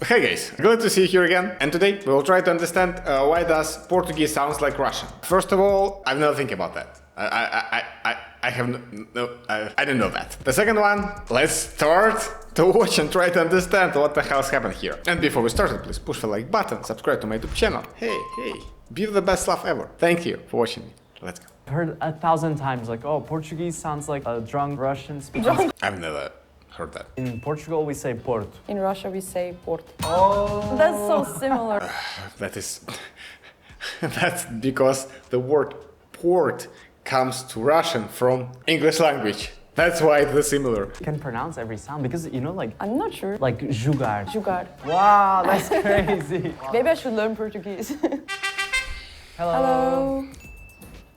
Hey guys, glad to see you here again, and today we will try to understand why does Portuguese sounds like Russian. First of all, I've never think about that. I didn't know that. The second one, let's start to watch and try to understand what the hell's happened here. And before we start, please push the like button, subscribe to my YouTube channel. Hey, be the best laugh ever. Thank you for watching me. Let's go. I've heard 1,000 times like, oh, Portuguese sounds like a drunk Russian speaking. I've never heard that. In Portugal, we say Porto. In Russia, we say port. Oh! That's so similar. That is... That's because the word port comes to Russian from English language. That's why it's similar. You can pronounce every sound because, you know, like... I'm not sure. Like jugar. Jugar. Wow, that's crazy. Maybe I should learn Portuguese. Hello. Hello.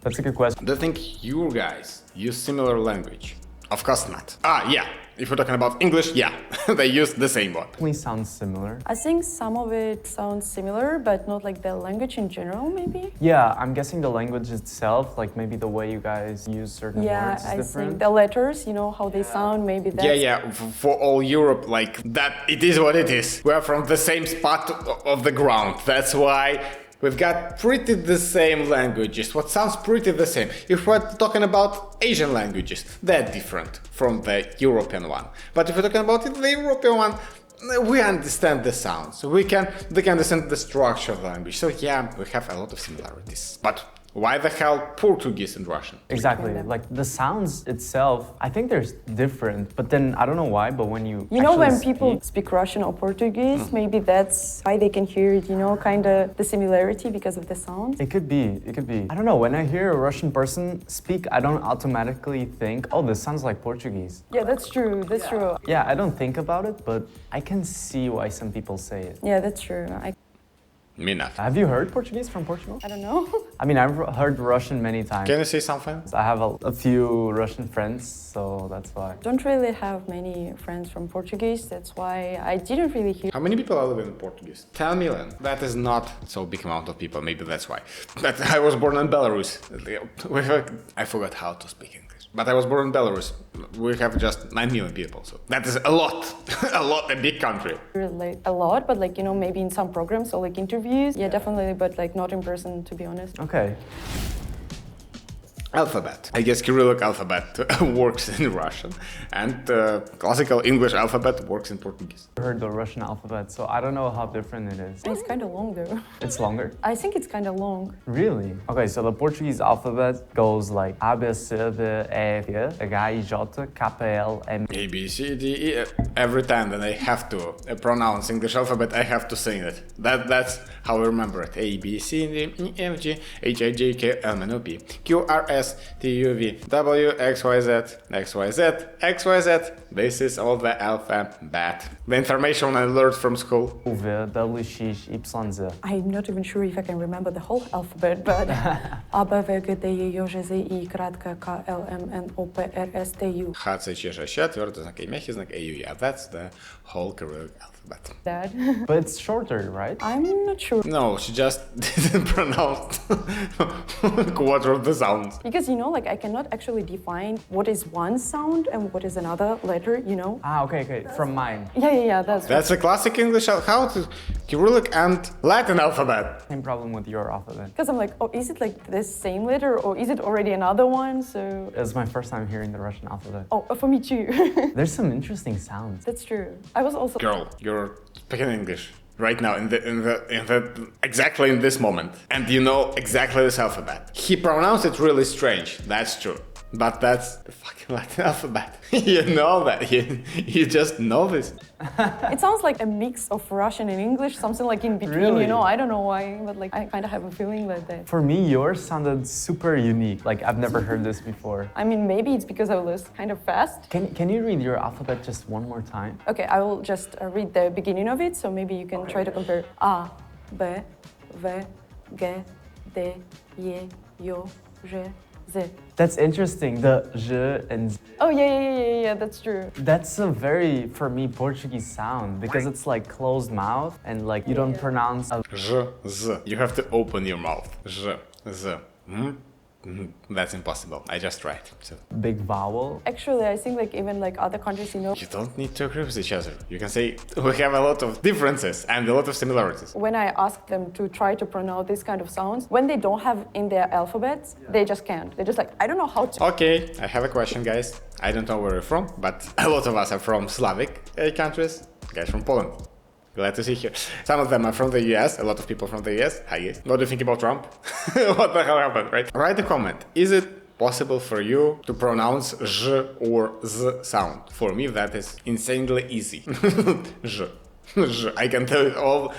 That's a good question. Do you think you guys use similar language? Of course not. Yeah. If we're talking about English, yeah, they use the same one. Definitely sounds similar. I think some of it sounds similar, but not like the language in general, maybe? Yeah, I'm guessing the language itself, like maybe the way you guys use certain words is I different. think the letters, you know, how they sound, maybe that's... Yeah, for all Europe, like that, it is what it is. We're from the same spot of the ground. That's why we've got pretty the same languages, what sounds pretty the same. If we're talking about Asian languages, they're different from the European one. But if we're talking about the European one, we understand the sounds. They can understand the structure of the language. So yeah, we have a lot of similarities. But why the hell Portuguese and Russian? Exactly, like the sounds itself, I think they're different, but then I don't know why, but when you know, when speak, people speak Russian or Portuguese, maybe that's why they can hear it, you know, kind of the similarity because of the sound. It could be. I don't know, when I hear a Russian person speak, I don't automatically think, oh, this sounds like Portuguese. Yeah, that's true, that's true. Yeah, I don't think about it, but I can see why some people say it. Yeah, that's true. Me not. Have you heard Portuguese from Portugal? I don't know. I mean, I've heard Russian many times. Can you say something? I have a few Russian friends, so that's why. Don't really have many friends from Portuguese, that's why I didn't really hear. How many people are living in Portuguese? 10 million. That is not so big amount of people, maybe that's why. But I was born in Belarus. I forgot how to speak English. But I was born in Belarus. We have just 9 million people, so that is a lot. A big country. Like, a lot, but like, you know, maybe in some programs or like interviews. Yeah, definitely, but like not in person, to be honest. Okay. Alphabet. I guess Cyrillic alphabet works in Russian, and classical English alphabet works in Portuguese. I heard the Russian alphabet, so I don't know how different it is. It's kind of long though. It's longer? I think it's kind of long. Really? Okay, so the Portuguese alphabet goes like A, B, C, D, E, F, G, H, I, J, K, L, M. A, B, C, D, E. Every time that I have to pronounce English alphabet, I have to sing it. That's how I remember it. A, B, C, D, E, F, G, H, I, J, K, L, M, N, O, P, Q, R, S, T, U, V, W, X, Y, Z, X, Y, Z, X, Y, Z. This is all the alphabet. The information I learned from school. U, V, W, X, Y, Z. I'm not even sure if I can remember the whole alphabet, but A, B, V, G, D, E, J, Z, I, краtka, K, L, M, N, O, P, R, S, T, U. Х, Ц, Ч, Ж, Щ, твердый знак, мягкий знак, А, Ю, Я. That's the whole Cyrillic alphabet. That. But it's shorter, right? I'm not sure. No, she just didn't pronounce quarter of the sounds. Because, you know, like I cannot actually define what is one sound and what is another letter, you know? Ah, okay, from mine. Yeah, that's a classic English how to Cyrillic and Latin alphabet. Same problem with your alphabet. Because I'm like, oh, is it like this same letter or is it already another one? So It's my first time hearing the Russian alphabet. oh, for me too. There's some interesting sounds. That's true. I was also Girl, you're speaking English right now in the exactly in this moment, and you know exactly this alphabet. He pronounced it really strange. That's true. But that's the fucking Latin alphabet. You know that. You just know this. It sounds like a mix of Russian and English, something like in between, Really? you know? I don't know why, but like I kind of have a feeling like that. For me, yours sounded super unique. Like I've never heard this before. I mean, maybe it's because I was kind of fast. Can you read your alphabet just one more time? Okay, I will just read the beginning of it, so maybe you can try to compare. A, B, V, G, D, E, J, Z. That's interesting, the J and Z. Oh, yeah, that's true. That's a very, for me, Portuguese sound because it's like closed mouth and like you don't pronounce a... J, Z. You have to open your mouth. J, Z. That's impossible. I just tried. So Big vowel. Actually, I think like even like other countries, you know, you don't need to agree with each other. You can say we have a lot of differences and a lot of similarities. when I ask them to try to pronounce this kind of sounds, when they don't have in their alphabets, they just can't. They're just like, I don't know how to. Okay, I have a question, guys. I don't know where you're from, but a lot of us are from Slavic countries. Guys from Poland. Glad to see you. Some of them are from the US, a lot of people from the US. Hi guys. What do you think about Trump? What the hell happened, right? Write a comment. Is it possible for you to pronounce j or z sound? For me, that is insanely easy. J. J. I can tell it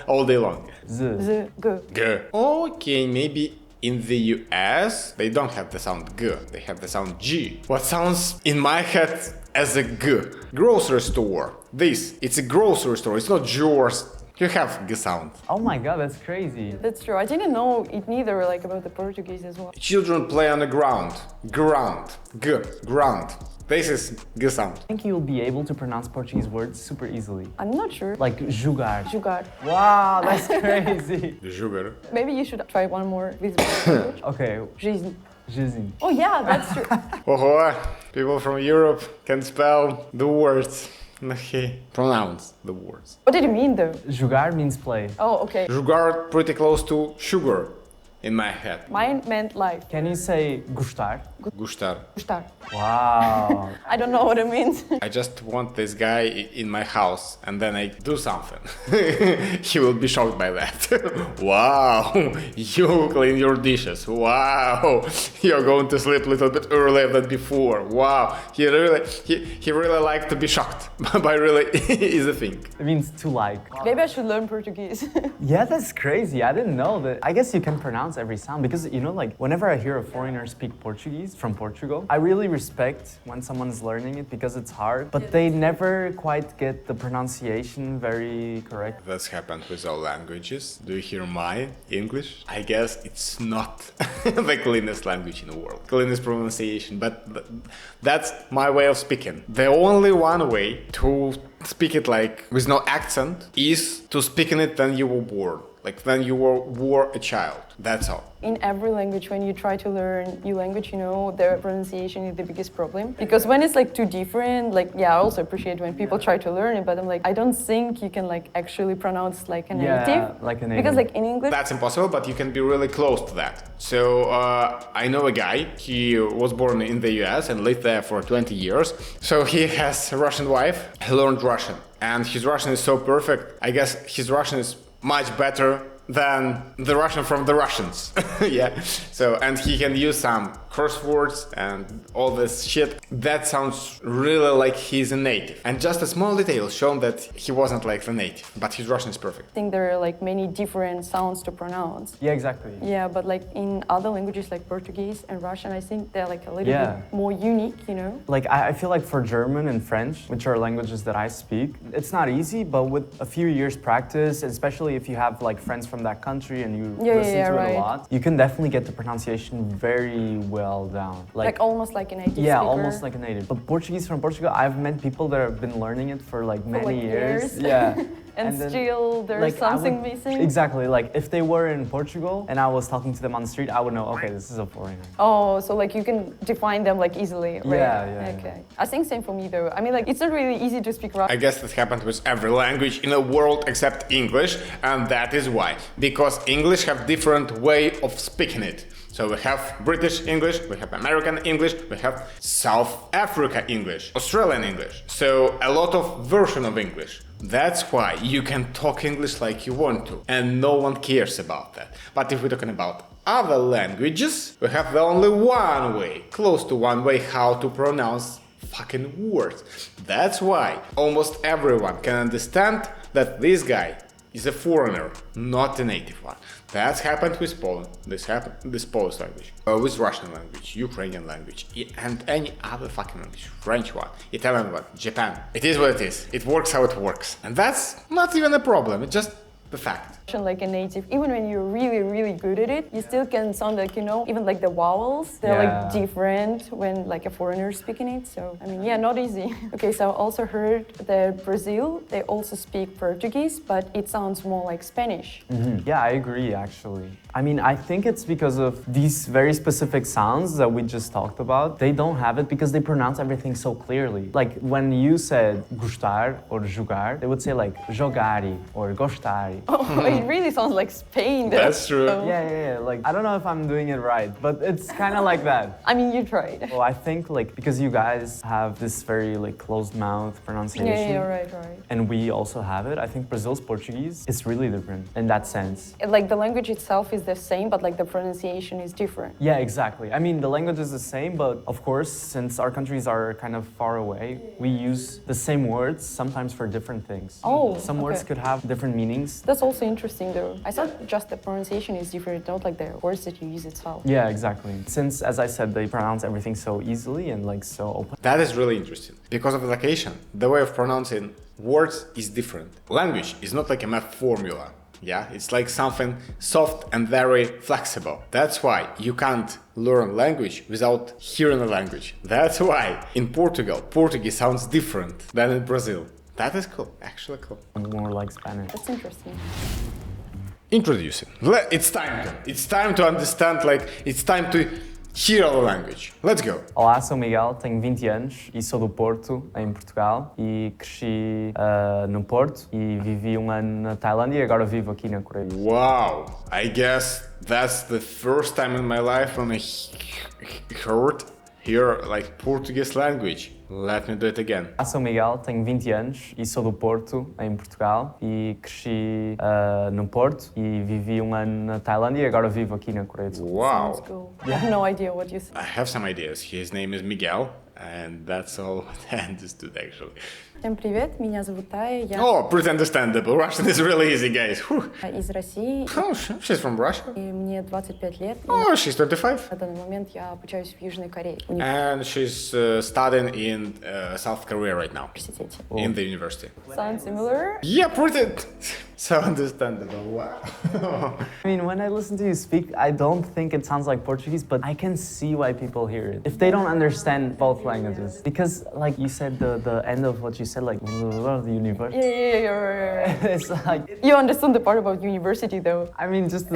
all day long. Z. Z, g. G. Okay, maybe in the US, they don't have the sound G, they have the sound G. What sounds in my head as a G? Grocery store. It's a grocery store, it's not yours. You have G sound. Oh my god, that's crazy. That's true. I didn't know it neither, like about the Portuguese as well. Children play on the ground. Ground. G. Ground. This is G sound. I think you'll be able to pronounce Portuguese words super easily. I'm not sure. Like jogar. Jugar. Wow, that's crazy. Sugar. Maybe you should try one more with language. Okay, Жизнь. жизнь. Oh yeah, that's true. Oh, people from Europe can spell the words. Okay. Pronounce the words. What did you mean though? Jogar means play. Oh, okay. Sugar pretty close to sugar in my head. Mine meant life. Can you say gostar? Gustar. Gustar. Wow. I don't know what it means. I just want this guy in my house and then I do something. He will be shocked by that. Wow, you clean your dishes. Wow, you're going to sleep a little bit earlier than before. Wow, he really liked to be shocked by really is a thing. It means to like. Maybe I should learn Portuguese. Yeah, that's crazy. I didn't know that. I guess you can pronounce every sound because, you know, like whenever I hear a foreigner speak Portuguese from Portugal, I really respect when someone's learning it because it's hard, but they never quite get the pronunciation very correct. That's happened with all languages. Do you hear my English? I guess it's not the cleanest language in the world. Cleanest pronunciation, but that's my way of speaking. The only one way to speak it like with no accent is to speak in it when you were born. Like when you were a child. That's all. In every language, when you try to learn new language, you know, their pronunciation is the biggest problem. Because when it's like too different, like, yeah, I also appreciate when people try to learn it, but I'm like, I don't think you can like actually pronounce like a native. Yeah, like a native. Because like in English, That's impossible, but you can be really close to that. So I know a guy, he was born in the US and lived there for 20 years. So he has a Russian wife, he learned Russian. And his Russian is so perfect, I guess his Russian is much better than the Russian from the Russians. Yeah. So, and he can use some curse words and all this shit. That sounds really like he's a native. And just a small detail shown that he wasn't like the native, but his Russian is perfect. I think there are like many different sounds to pronounce. Yeah, exactly. Yeah, but like in other languages like Portuguese and Russian, I think they're like a little Yeah. bit more unique, you know? Like I feel like for German and French, which are languages that I speak, it's not easy, but with a few years practice, especially if you have like friends from that country and you listen to it right. a lot, you can definitely get the pronunciation very well down. Like almost like a native Yeah, speaker. almost like a native. But Portuguese from Portugal, I've met people that have been learning it for like many like years. Yeah. And then, still there's like, something missing. Exactly. Like if they were in Portugal and I was talking to them on the street, I would know, okay, this is a foreigner. Oh, so like you can define them like easily, right? Yeah. Okay. I think same for me though. I mean, like it's not really easy to speak Russian. I guess that happened with every language in the world except English, and that is why. Because English have different way of speaking it. So we have British English, we have American English, we have South Africa English, Australian English. So a lot of version of English. That's why you can talk English like you want to, and no one cares about that. But if we're talking about other languages, we have the only one way, close to one way, how to pronounce fucking words. That's why almost everyone can understand that this guy is a foreigner, not a native one. That's happened with Poland, this Polish language, with Russian language, Ukrainian language, and any other fucking language, French one, Italian one, Japan. It is what it is. It works how it works. And that's not even a problem, it's just the fact. Like a native, even when you're really, really good at it, you still can sound like, you know, even like the vowels, they're like different when like a foreigner is speaking it. So, I mean, yeah, not easy. Okay, so I also heard that Brazil, they also speak Portuguese, but it sounds more like Spanish. Yeah, I agree, actually. I mean, I think it's because of these very specific sounds that we just talked about. They don't have it because they pronounce everything so clearly. Like when you said gostar or jogar, they would say like jogari or gostari. Oh, it really sounds like Spain. That's true. Yeah. Like, I don't know if I'm doing it right, but it's kind of like that. I mean, you tried. Well, I think like because you guys have this very like closed mouth pronunciation. Yeah, right. And we also have it. I think Brazil's Portuguese is really different in that sense. Like the language itself is the same, but like the pronunciation is different. Yeah, exactly. I mean, the language is the same, but of course, since our countries are kind of far away, we use the same words sometimes for different things. Oh, some words could have different meanings. That's also interesting though. I thought just the pronunciation is different, not like the words that you use itself. Yeah, exactly. Since, as I said, they pronounce everything so easily and like so open. That is really interesting. Because of the location, the way of pronouncing words is different. Language is not like a math formula. Yeah, it's like something soft and very flexible. That's why you can't learn language without hearing a language. That's why in Portugal, Portuguese sounds different than in Brazil. That is cool, actually cool. More like Spanish. That's interesting. Introducing. It's time to understand, like, it's time to hear our language. Let's go. Olá, sou Miguel, tenho 20 anos e sou do Porto, em Portugal. E cresci no Porto e vivi um ano na Tailândia e agora vivo aqui na Coreia. Wow, I guess that's the first time in my life when I hear like Portuguese language. Let me do it again. Olá, sou Miguel, tenho 20 anos e sou do Porto, em Portugal. E cresci no Porto e vivi um ano na Tailândia e agora vivo aqui na Coreia do Sul. Wow. Sounds cool. I have no idea what you said. I have some ideas. His name is Miguel, and that's all I understood actually. Всем привет, меня зовут Тая, я Oh, pretty understandable. Russian is really easy, guys. Whew. из России, Oh, she's from Russia. и мне 25 лет. И Oh, she's 25. на данный момент я обучаюсь в Южной Корее, в And she's studying in South Korea right now, университете. in the university. Sounds similar? Yeah, pretty. So understandable. Wow. I mean, when I listen to you speak, I don't think it sounds like Portuguese, but I can see why people hear it. If they don't understand both languages. Because, like you said, the end of what you said, like, the universe. Yeah, right. It's like, You understood the part about university though. I mean, just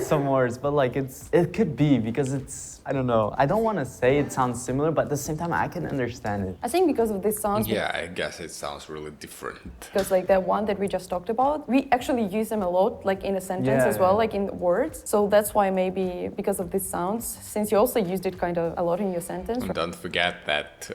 some words, but like, it could be because it's, I don't know. I don't want to say it sounds similar, but at the same time, I can understand it. I think because of this sounds, Yeah, I guess it sounds really different. because like the one that we just talked about, we actually use them a lot, like in a sentence as well, like in words. So that's why maybe because of these sounds, since you also used it kind of a lot in your sentence. And don't forget that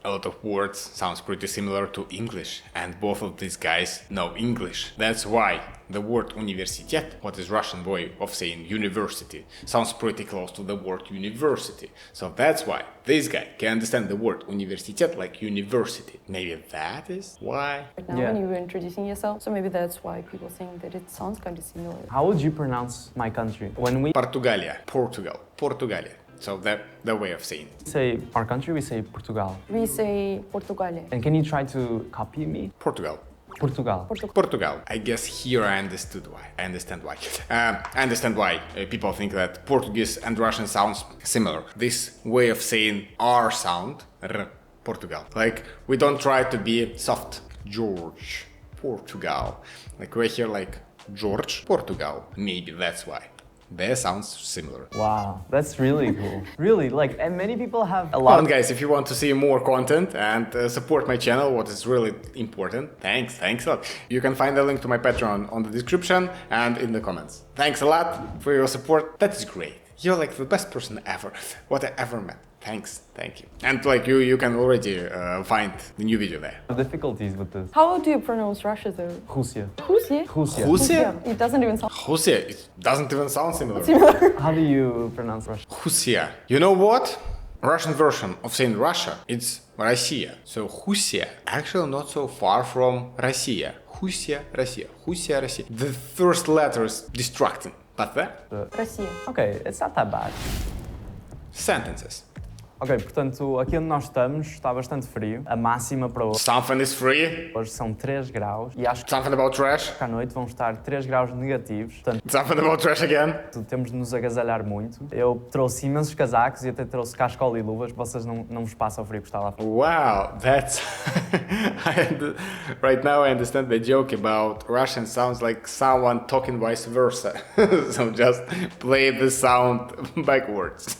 a lot of words sounds pretty similar to English, and both of these guys know English. That's why the word universitet, what is Russian way of saying university, sounds pretty close to the word university. So that's why this guy can understand the word universitet like university. Maybe that is why. Right now when you were introducing yourself, so maybe that's why people think that it sounds kind of similar. How would you pronounce my country? When we Portugalia, Portugal, Portugalia. So the way of saying it. say our country, we say Portugal. We say Portugalia. And can you try to copy me? Portugal. Portugal. Portugal. I guess here I understood why. I understand why. I understand why people think that Portuguese and Russian sounds similar. This way of saying R sound, R, Portugal. Like we don't try to be soft. George, Portugal. Like we hear like George, Portugal. Maybe that's why. That sounds similar. Wow, that's really cool. Really, like, and many people have a Well, lot. and guys, if you want to see more content and support my channel, what is really important, thanks a lot. You can find the link to my Patreon on the description and in the comments. Thanks a lot for your support. That is great. You're like the best person ever, what I ever met. Thanks, thank you. And like you can already find the new video there. Difficulties with this. How do you pronounce Russia though? Husia. Husie? Husia. Husia? It doesn't even sound Husia, it doesn't even sound similar. How do you pronounce Russian? Husia. You know what? Russian version of saying Russia, it's Россия. So Husia, actually not so far from Россия. Husia, Россия. Husia, Россия. The first letter is distracting, but that Россия. Okay, it's not that bad. sentences. Ok, portanto, aqui onde nós estamos está bastante frio. A máxima para Something is free. hoje são 3 graus e acho que Something about trash. à noite vão estar 3 graus negativos. Portanto, Something about trash again. temos de nos agasalhar muito. Eu trouxe imensos casacos e até trouxe cascola e luvas. Vocês não vos passam o frio que está lá fora. Wow, that's... Right now I understand the joke about Russian sounds like someone talking vice versa. So just play the sound backwards.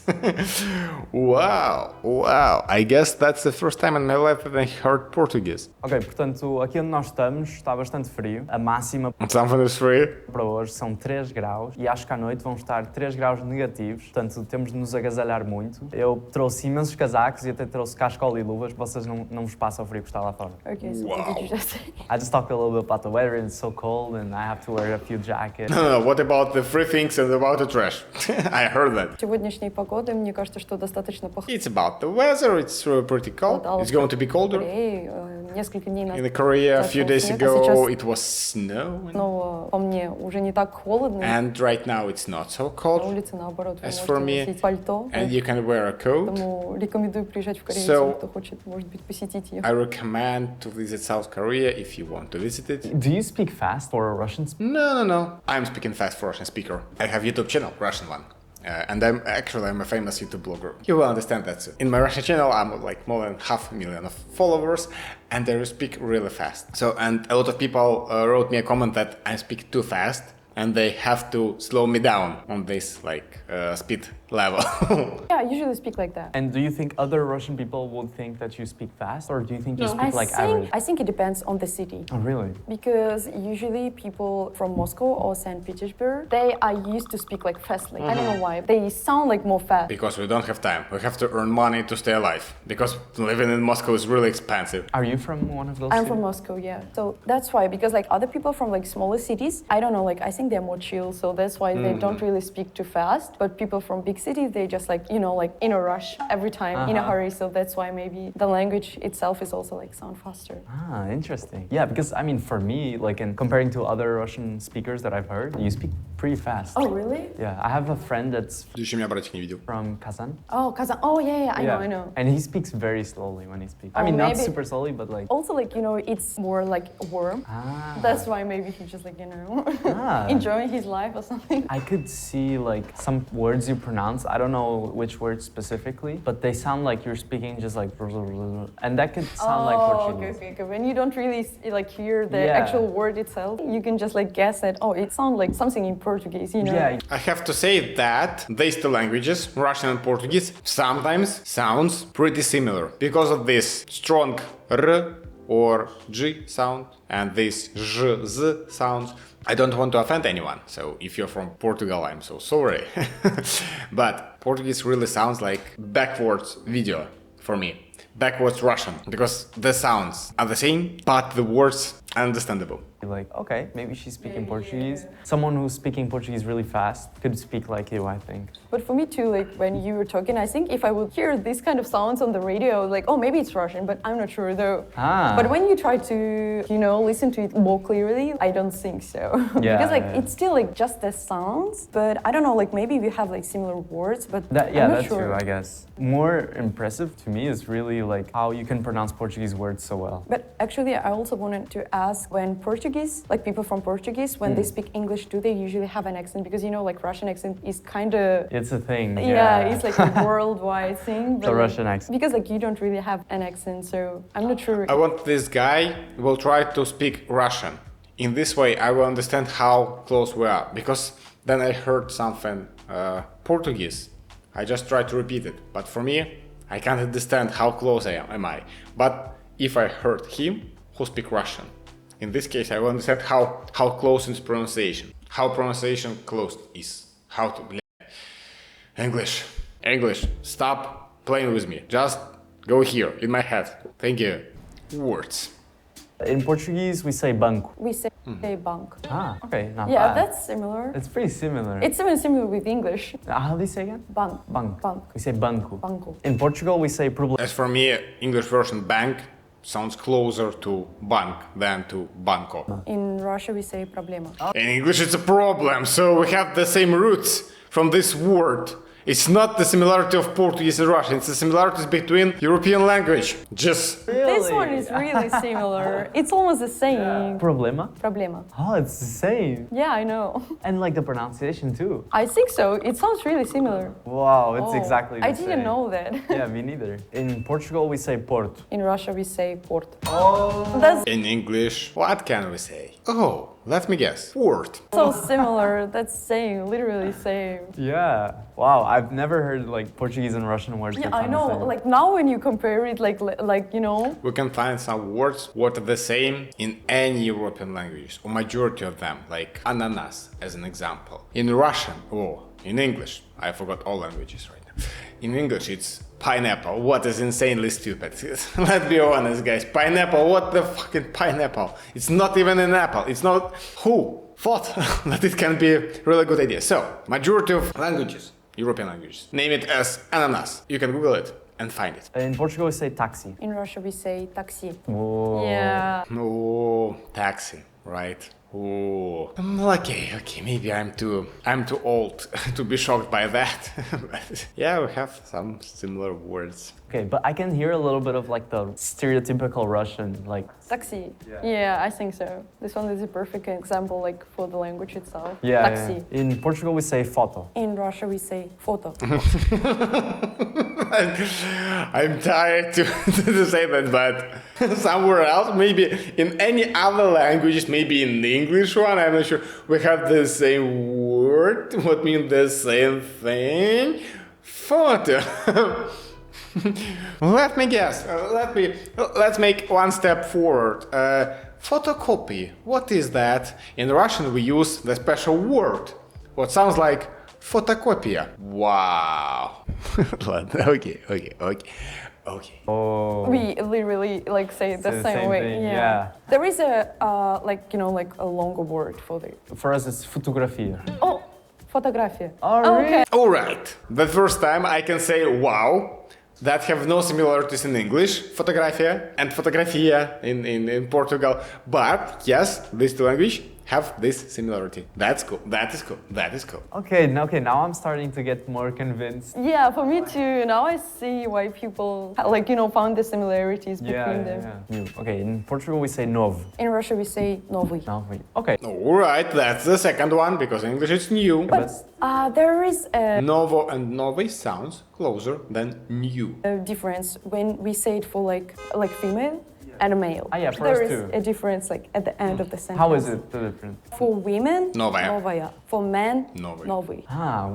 Wow. I guess that's the first time in my life that I heard Portuguese. Ok, portanto, aqui onde nós estamos está bastante frio. A máxima Something is free. para hoje são 3 graus e acho que à noite vão estar 3 graus negativos. Portanto, temos de nos agasalhar muito. Eu trouxe imensos casacos e até trouxe cascola e luvas. Vocês não vos passam o frio que está lá fora. Okay, so what did you just say? I just talked a little bit about the weather and it's so cold and I have to wear a few jackets. No, what about the free things and about the trash? I heard that. Сегодняшней погоды, мне кажется, что достаточно похоже. It's about the weather, it's pretty cold. It's going to be colder. Несколько дней In назад Korea a few days снег, а ago сейчас it was snowing. снова по мне уже не так холодно. And right now it's not so На cold. улице, наоборот, вы As можете for me, носить пальто. And you can wear a coat. Поэтому рекомендую приезжать в Корею So- тем, кто хочет, может быть, посетить ее. I recommend to visit South Korea if you want to visit it. Do you speak fast for a Russian speaker? No. I'm speaking fast for Russian speaker. I have YouTube channel, Russian one. And I'm a famous YouTube blogger. You will understand that soon. In my Russian channel, I'm like more than 500,000 of followers, and I speak really fast. So, and a lot of people wrote me a comment that I speak too fast, and they have to slow me down on this speed level. Yeah, I usually speak like that. And do you think other Russian people would think that you speak fast or do you think you speak like average? I think it depends on the city. Oh, really? Because usually people from Moscow or St. Petersburg, they are used to speak like fastly. I don't know why. They sound like more fast. Because we don't have time. We have to earn money to stay alive. Because living in Moscow is really expensive. Are you from one of those I'm cities? from Moscow, yeah. So that's why, because like other people from like smaller cities, I don't know, like I think they're more chill, so that's why they don't really speak too fast. But people from big cities, they just like, you know, like in a rush every time, in a hurry. So that's why maybe the language itself is also like sound faster. Ah, interesting. Yeah, because I mean, for me, like in comparing to other Russian speakers that I've heard, you speak pretty fast. Oh, really? Yeah, I have a friend that's Ты еще меня, братик, не видел. from Kazan. Oh, Kazan. Oh, yeah, I know. And he speaks very slowly when he speaks. I Oh, mean, not maybe- super slowly, but like. Also, like, you know, it's more like warm. Ah. That's why maybe he just like, you know, Ah. enjoying his life or something. I could see like some words you pronounce. I don't know which words specifically, but they sound like you're speaking just like, and that could sound like Portuguese. Okay. When you don't really like hear the Yeah. actual word itself, you can just like guess that. Oh, it sounds like something in Portuguese, you know? Yeah, I have to say that these two languages, Russian and Portuguese, sometimes sounds pretty similar because of this strong R or G sound and this Z, Z sounds. I don't want to offend anyone, so if you're from Portugal, I'm so sorry. But Portuguese really sounds like backwards video for me. Backwards Russian, because the sounds are the same, but the words are understandable. like, okay, maybe she's speaking Portuguese. Someone who's speaking Portuguese really fast could speak like you, I think. But for me too, like when you were talking, I think if I would hear these kind of sounds on the radio, like, oh, maybe it's Russian, but I'm not sure though. Ah. But when you try to, you know, listen to it more clearly, I don't think so. Yeah, Because like yeah. it's still like just the sounds, but I don't know, like maybe we have like similar words, but That, yeah, I'm not that's sure. true, I guess. More impressive to me is really like how you can pronounce Portuguese words so well. But actually, I also wanted to ask when Portuguese, like people from Portuguese, when they speak English, do they usually have an accent? Because you know, like Russian accent is kind of It's a thing. yeah, it's like a worldwide thing. The like, Russian accent. Because like you don't really have an accent, so I'm not sure. I want this guy will try to speak Russian. In this way, I will understand how close we are. Because then I heard something Portuguese. I just try to repeat it. But for me, I can't understand how close am I. But if I heard him who speak Russian, in this case, I will understand how close is pronunciation. How pronunciation close is. How to... English, stop playing with me. Just go here, in my head. Thank you. Words. In Portuguese, we say banco. We say bank. Ah, okay, not Yeah, bad. that's similar. It's pretty similar. It's even similar with English. How do you say again? Bank. Banco. Bank. We say banco. Banco. In Portugal, we say problema. As for me, English version bank sounds closer to bank than to banco. In Russia, we say problema. In English, it's a problem, so we have the same roots from this word. It's not the similarity of Portuguese and Russian, it's the similarities between European language. Just... This one is really similar. It's almost the same. Problema? Problema. Oh, it's the same. Yeah, I know. And like the pronunciation too. I think so. It sounds really similar. Wow, it's Oh, exactly the I same. didn't know that. Yeah, me neither. In Portugal, we say Porto. In Russia, we say Porto. Oh. That's In English, what can we say? Oh, let me guess. Port. so similar. That's same, literally same. Yeah. Wow, I've never heard like Portuguese and Russian words. Yeah, that I sound the know. same. Like now, when you compare it, like you know, We can find some words what are the same in any European languages, or majority of them, like ananas as an example. In Russian, or in English, I forgot all languages right now. In English, it's pineapple. What is insanely stupid. Let's be honest, guys. Pineapple, what the fucking pineapple? It's not even an apple. It's not who thought that it can be a really good idea. So, majority of languages, European languages, name it as ananas. You can Google it and find it. In Portugal, we say taxi. in Russia we say taxi. Whoa. Yeah. Oh, taxi, right? Oh, okay, maybe I'm too old to be shocked by that. But yeah, we have some similar words. Okay, but I can hear a little bit of like the stereotypical Russian, like. Taxi. Yeah, I think so. This one is a perfect example, like for the language itself. Yeah. Taxi. Yeah. In Portugal, we say photo. In Russia we say photo. I'm tired to say that, but somewhere else, maybe in any other languages, maybe in the English one, I'm not sure, we have the same word, what means the same thing. Photo. Let me guess. Let's make one step forward. Photocopy. What is that? In Russian, we use the special word. What sounds like photocopia. Wow. Okay. Oh. We literally like say it the It's the same same way. thing, yeah. There is a like like a longer word for the. For us, it's fotografia. Oh, fotografia. Oh, Okay. All right. The first time I can say wow. That have no similarities in English, fotografia and fotografia in Portugal. But yes, these two languages have this similarity. That's cool. That is cool. Okay, now I'm starting to get more convinced. Yeah, for me too. Now I see why people like found the similarities between them. New. Okay, in Portugal we say novo. In Russia we say novi. Novo. Okay. All right, that's the second one because in English it's new. But there is Novo and novi sounds closer than new. a difference when we say it for like female and a male. Yeah, for There us is too. a difference like at the end of the sentence. How is it the difference? For women, Novaya. novaya. For men, Novi. novi.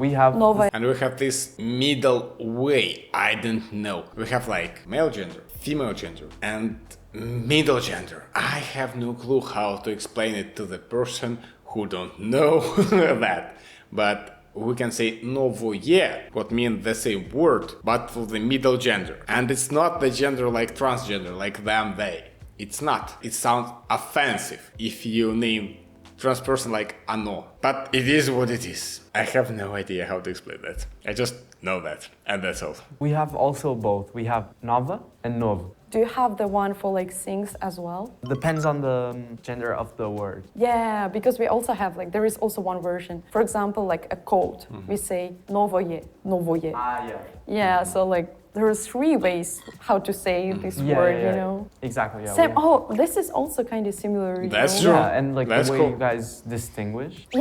We have. Novaya. And we have this middle way. I don't know. We have like male gender, female gender, and middle gender. I have no clue how to explain it to the person who don't know that. But we can say novoye, what means the same word, but for the middle gender. And it's not the gender like transgender, like them, they. It's not. It sounds offensive if you name trans person like ano. But it is what it is. I have no idea how to explain that. I just know that, and that's all. We have also both. We have nova and novo. Do you have the one for like sings as well? Depends on the gender of the word. Yeah, because we also have like there is also one version. For example, like a coat, we say novoye, novoye. Yeah. Yeah, so like there are three ways how to say this word, you know. Exactly. Yeah. Same. Oh, this is also kind of similar. That's you know? true. Yeah, and like That's the way cool. you guys distinguish. Yeah.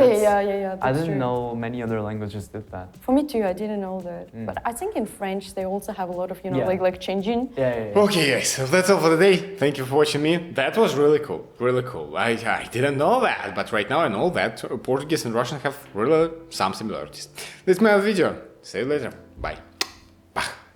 I That's didn't true. know many other languages did that. For me too, I didn't know that. But I think in French they also have a lot of Yeah. like changing. Yeah. Okay, guys, so that's all for today. Thank you for watching me. That was really cool. Really cool. I didn't know that, but right now I know that Portuguese and Russian have really some similarities. This is my video. See you later. Bye.